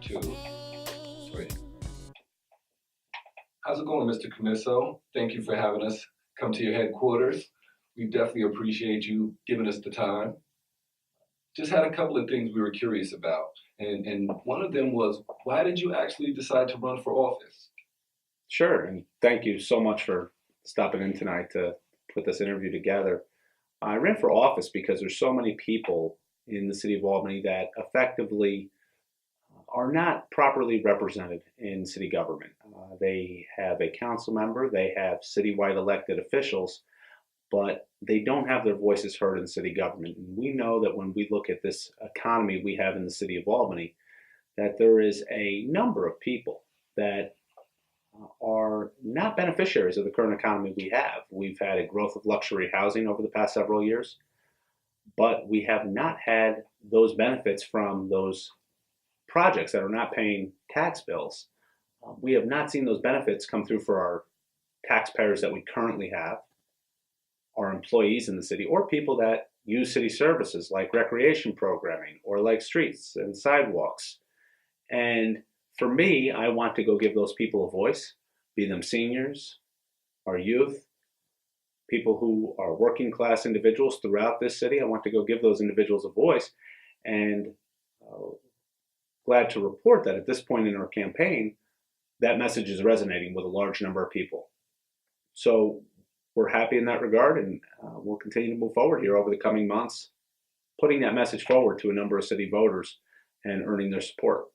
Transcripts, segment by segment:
Two, three. How's it going, Mr. Commisso? Thank you for having us come to your headquarters. We definitely appreciate you giving us the time. Just had a couple of things we were curious about, and one of them was, why did you actually decide to run for office? Sure, and thank you so much for stopping in tonight to put this interview together. I ran for office because there's so many people in the city of Albany that effectively are not properly represented in city government. They have a council member, they have citywide elected officials, but they don't have their voices heard in city government. And we know that when we look at this economy we have in the city of Albany, that there is a number of people that are not beneficiaries of the current economy we have. We've had a growth of luxury housing over the past several years, but we have not had those benefits from those projects that are not paying tax bills. We have not seen those benefits come through for our taxpayers that we currently have, our employees in the city, or people that use city services like recreation programming or like streets and sidewalks. And for me, I want to go give those people a voice, be them seniors, our youth, people who are working class individuals throughout this city. I want to go give those individuals a voice, and glad to report that at this point in our campaign, that message is resonating with a large number of people. So we're happy in that regard, and we'll continue to move forward here over the coming months, putting that message forward to a number of city voters and earning their support.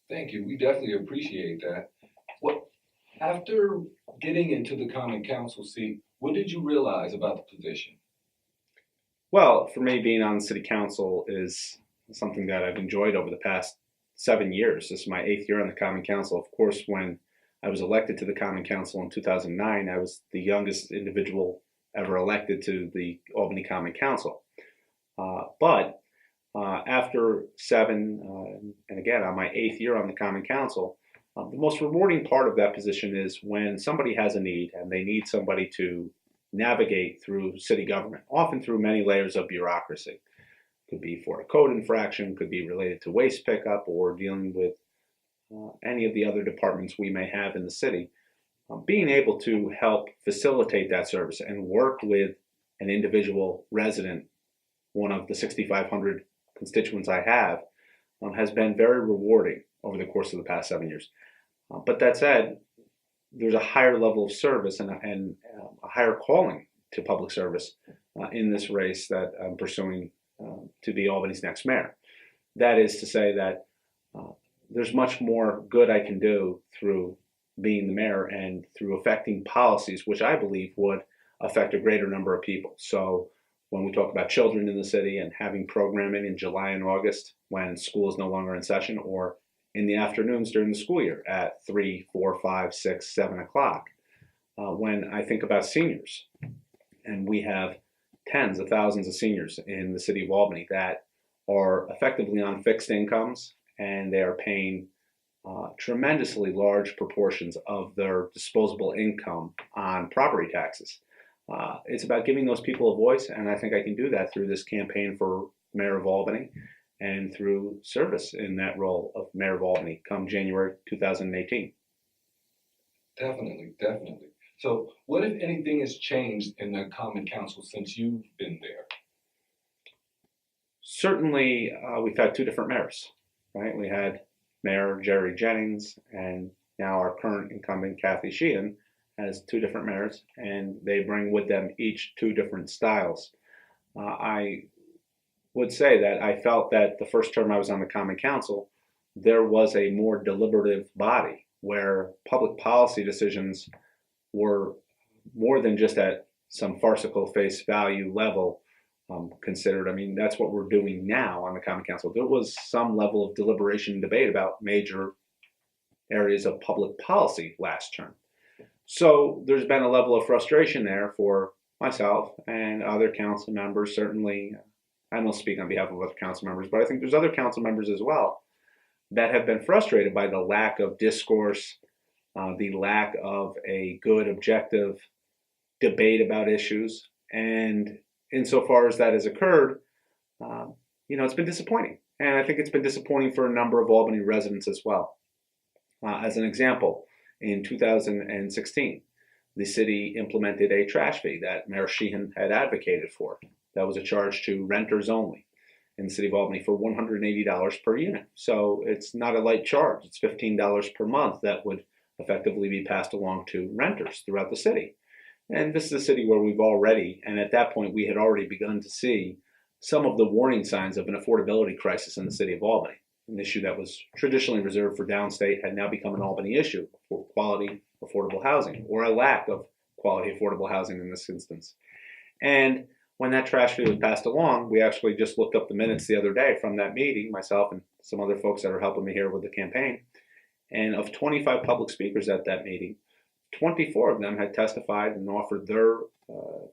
Thank you. We definitely appreciate that. Well, after getting into the Common Council seat, what did you realize about the position? Well, for me, being on the city council is something that I've enjoyed over the past 7 years. This is my 8th year on the Common Council. Of course, when I was elected to the Common Council in 2009, I was the youngest individual ever elected to the Albany Common Council. But after 7, and again on my 8th year on the Common Council, the most rewarding part of that position is when somebody has a need and they need somebody to navigate through city government, often through many layers of bureaucracy. Could be for a code infraction, could be related to waste pickup, or dealing with any of the other departments we may have in the city. Being able to help facilitate that service and work with an individual resident, one of the 6,500 constituents I have, has been very rewarding over the course of the past 7 years. But that said, there's a higher level of service and a higher calling to public service in this race that I'm pursuing to be Albany's next mayor. That is to say that there's much more good I can do through being the mayor and through affecting policies which I believe would affect a greater number of people. So when we talk about children in the city and having programming in July and August when school is no longer in session, or in the afternoons during the school year at 3, 4, 5, 6, 7 o'clock. When I think about seniors, and we have tens of thousands of seniors in the city of Albany that are effectively on fixed incomes, and they are paying tremendously large proportions of their disposable income on property taxes. It's about giving those people a voice, and I think I can do that through this campaign for Mayor of Albany and through service in that role of Mayor of Albany come January 2018. Definitely. So what, if anything, has changed in the Common Council since you've been there? Certainly, we've had 2 different mayors, right? We had Mayor Jerry Jennings, and now our current incumbent, Kathy Sheehan, has 2 different mayors, and they bring with them each 2 different styles. I would say that I felt that the first term I was on the Common Council, there was a more deliberative body where public policy decisions were more than just at some farcical face value level considered. I mean, that's what we're doing now on the Common Council. There was some level of deliberation and debate about major areas of public policy last term. So there's been a level of frustration there for myself and other council members. Certainly, I don't speak on behalf of other council members, but I think there's other council members as well that have been frustrated by the lack of discourse, the lack of a good, objective debate about issues. And insofar as that has occurred, it's been disappointing. And I think it's been disappointing for a number of Albany residents as well. As an example, in 2016, the city implemented a trash fee that Mayor Sheehan had advocated for. That was a charge to renters only in the city of Albany for $180 per unit. So it's not a light charge. It's $15 per month that would effectively be passed along to renters throughout the city. And this is a city where we've already, and at that point we had already begun to see some of the warning signs of an affordability crisis in the city of Albany. An issue that was traditionally reserved for downstate had now become an Albany issue for quality, affordable housing, or a lack of quality, affordable housing in this instance. And when that trash fee was passed along, we actually just looked up the minutes the other day from that meeting, myself and some other folks that are helping me here with the campaign. And of 25 public speakers at that meeting, 24 of them had testified and offered their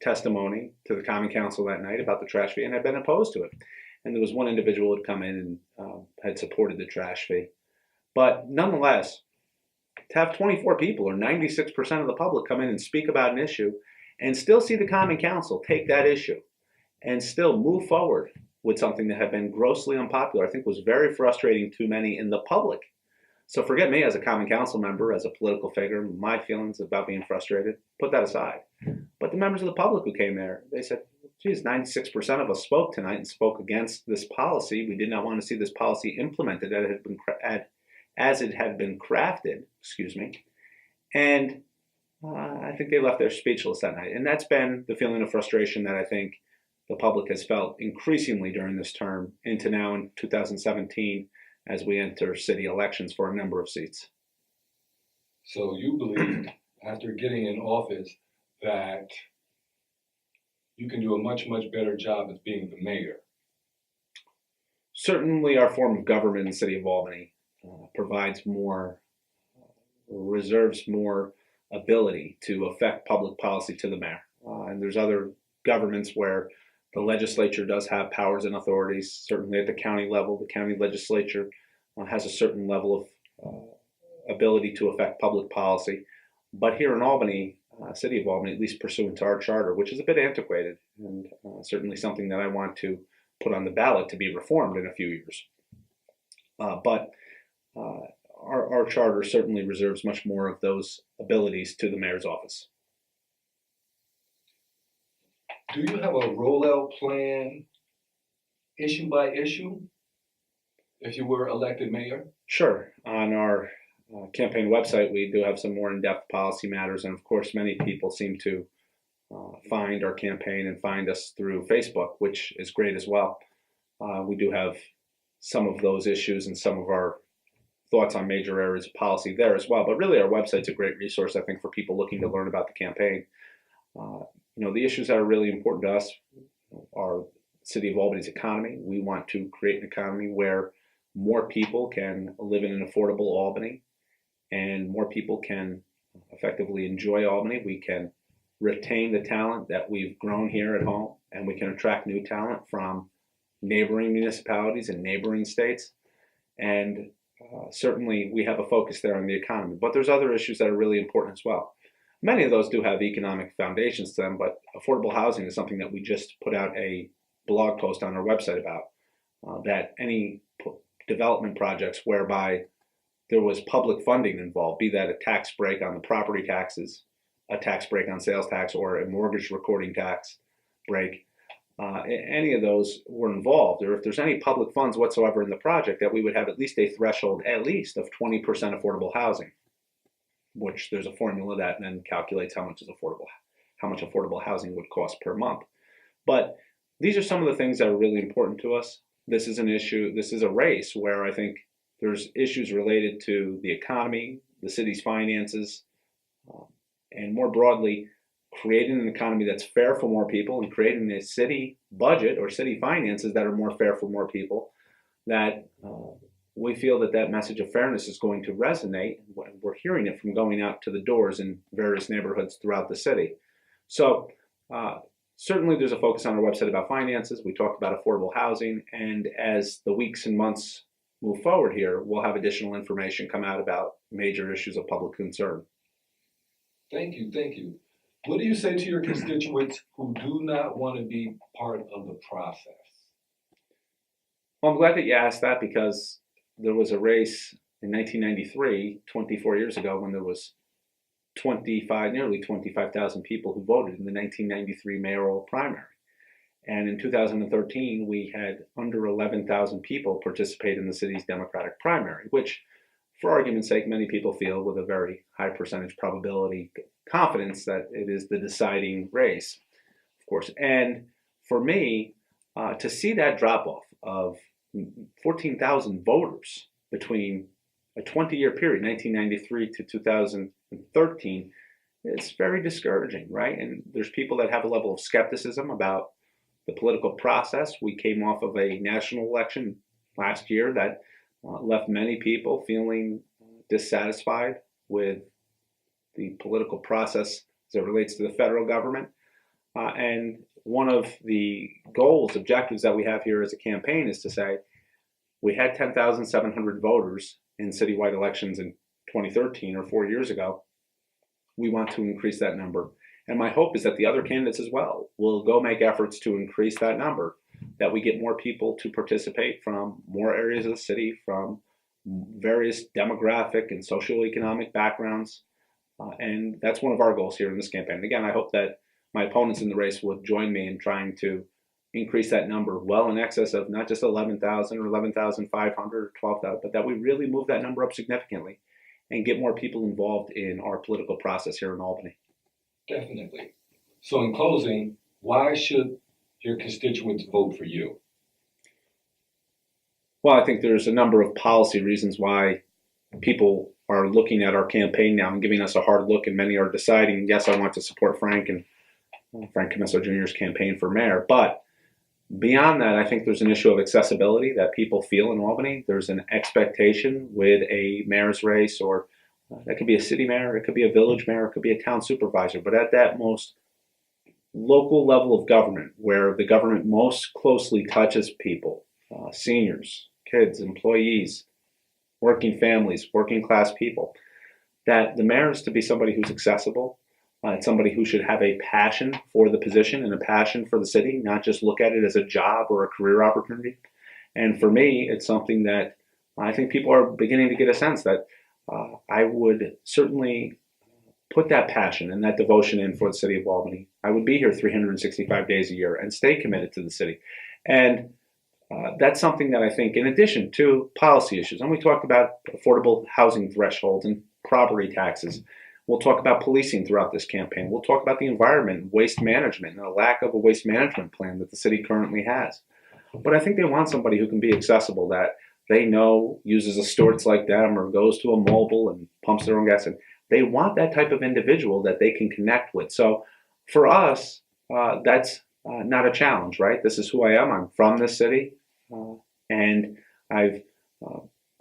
testimony to the Common Council that night about the trash fee and had been opposed to it. And there was one individual who had come in and had supported the trash fee. But nonetheless, to have 24 people or 96% of the public come in and speak about an issue and still see the Common Council take that issue and still move forward with something that had been grossly unpopular, I think was very frustrating to many in the public. So forget me as a Common Council member, as a political figure, my feelings about being frustrated, put that aside. But the members of the public who came there, they said, geez, 96% of us spoke tonight and spoke against this policy. We did not want to see this policy implemented as it had been crafted, And I think they left there speechless that night. And that's been the feeling of frustration that I think the public has felt increasingly during this term into now in 2017 as we enter city elections for a number of seats. So you believe, after getting in office, that you can do a much, much better job as being the mayor? Certainly our form of government in the city of Albany reserves more ability to affect public policy to the mayor. And there's other governments where the legislature does have powers and authorities. Certainly at the county level, the county legislature has a certain level of ability to affect public policy. But here in Albany, city of Albany, at least pursuant to our charter, which is a bit antiquated and certainly something that I want to put on the ballot to be reformed in a few years. But our charter certainly reserves much more of those abilities to the mayor's office. Do you have a rollout plan, issue by issue, if you were elected mayor? Sure. On our campaign website, we do have some more in-depth policy matters, and of course, many people seem to find our campaign and find us through Facebook, which is great as well. We do have some of those issues and some of our thoughts on major areas of policy there as well. But really, our website's a great resource, I think, for people looking to learn about the campaign. The issues that are really important to us are City of Albany's economy. We want to create an economy where more people can live in an affordable Albany and more people can effectively enjoy Albany. We can retain the talent that we've grown here at home, and we can attract new talent from neighboring municipalities and neighboring states. And certainly we have a focus there on the economy, but there's other issues that are really important as well. Many of those do have economic foundations to them, but affordable housing is something that we just put out a blog post on our website about, that any development projects whereby there was public funding involved, be that a tax break on the property taxes, a tax break on sales tax, or a mortgage recording tax break, any of those were involved, or if there's any public funds whatsoever in the project, that we would have at least a threshold, at least, of 20% affordable housing, which there's a formula that then calculates how much affordable housing would cost per month. But these are some of the things that are really important to us. This is an issue, this is a race where I think there's issues related to the economy, the city's finances, and more broadly, creating an economy that's fair for more people and creating a city budget or city finances that are more fair for more people, that we feel that that message of fairness is going to resonate we're hearing it from going out to the doors in various neighborhoods throughout the city. So certainly there's a focus on our website about finances. We talk about affordable housing, and as the weeks and months move forward here, we'll have additional information come out about major issues of public concern. Thank you. What do you say to your constituents who do not want to be part of the process? Well, I'm glad that you asked that, because there was a race in 1993, 24 years ago, when there was nearly 25,000 people who voted in the 1993 mayoral primary. And in 2013, we had under 11,000 people participate in the city's Democratic primary, which, for argument's sake, many people feel with a very high percentage probability confidence that it is the deciding race, of course. And for me, to see that drop-off of 14,000 voters between a 20-year period, 1993 to 2013, it's very discouraging, right? And there's people that have a level of skepticism about the political process. We came off of a national election last year that left many people feeling dissatisfied with the political process as it relates to the federal government. And one of the objectives that we have here as a campaign is to say, we had 10,700 voters in citywide elections in 2013 or 4 years ago. We want to increase that number. And my hope is that the other candidates as well will go make efforts to increase that number, that we get more people to participate from more areas of the city, from various demographic and socioeconomic backgrounds. And that's one of our goals here in this campaign. Again, I hope that my opponents in the race would join me in trying to increase that number well in excess of not just 11,000 or 11,500 or 12,000, but that we really move that number up significantly and get more people involved in our political process here in Albany. Definitely. So in closing, why should your constituents vote for you? Well, I think there's a number of policy reasons why people are looking at our campaign now and giving us a hard look, and many are deciding, yes, I want to support Frank and Frank Commisso Jr.'s campaign for mayor. But beyond that, I think there's an issue of accessibility that people feel in Albany. There's an expectation with a mayor's race, or that could be a city mayor, it could be a village mayor, it could be a town supervisor, but at that most local level of government, where the government most closely touches people, seniors, kids, employees, working families, working class people, that the mayor is to be somebody who's accessible. It's somebody who should have a passion for the position and a passion for the city, not just look at it as a job or a career opportunity. And for me, it's something that I think people are beginning to get a sense that I would certainly put that passion and that devotion in for the city of Albany. I would be here 365 days a year and stay committed to the city. And that's something that I think, in addition to policy issues, and we talked about affordable housing thresholds and property taxes. We'll talk about policing throughout this campaign. We'll talk about the environment, waste management, and the lack of a waste management plan that the city currently has. But I think they want somebody who can be accessible, that they know uses a Stewart's like them or goes to a mobile and pumps their own gas. And they want that type of individual that they can connect with. So for us, that's not a challenge, right? This is who I am. I'm from this city, and I've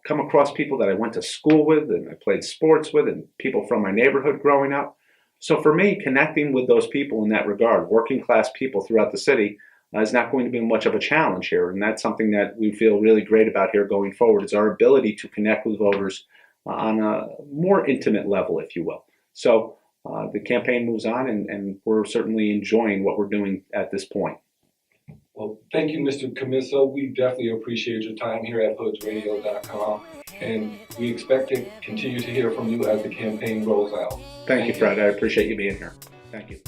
come across people that I went to school with and I played sports with, and people from my neighborhood growing up. So for me, connecting with those people in that regard, working class people throughout the city, is not going to be much of a challenge here. And that's something that we feel really great about here going forward, is our ability to connect with voters on a more intimate level, if you will. So the campaign moves on, and we're certainly enjoying what we're doing at this point. Well, thank you, Mr. Commisso. We definitely appreciate your time here at HoodzRadio.com, and we expect to continue to hear from you as the campaign rolls out. Thank you, Fred. I appreciate you being here. Thank you.